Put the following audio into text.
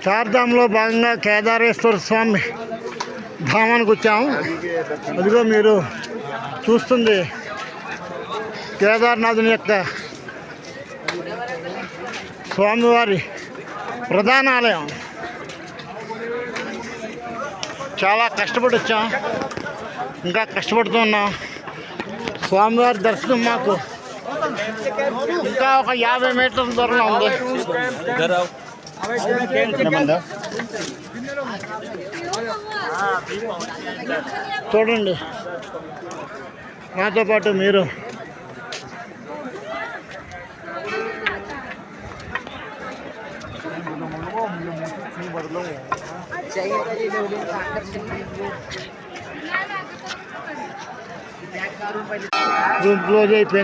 చార్ధాంలో భాగంగా కేదారేశ్వర స్వామి ధామానికి వచ్చాము. అదిగో మీరు చూస్తుంది కేదార్నాథుని యొక్క స్వామివారి ప్రధాన ఆలయం. చాలా కష్టపడి వచ్చాం, ఇంకా కష్టపడుతూ ఉన్నాం. స్వామివారి దర్శనం మాకు ఇంకా ఒక 50 మీటర్ల దూరంలో ఉంది. చూడండి, నాతో పాటు మీరు. రూమ్ క్లోజ్ అయిపోయింది.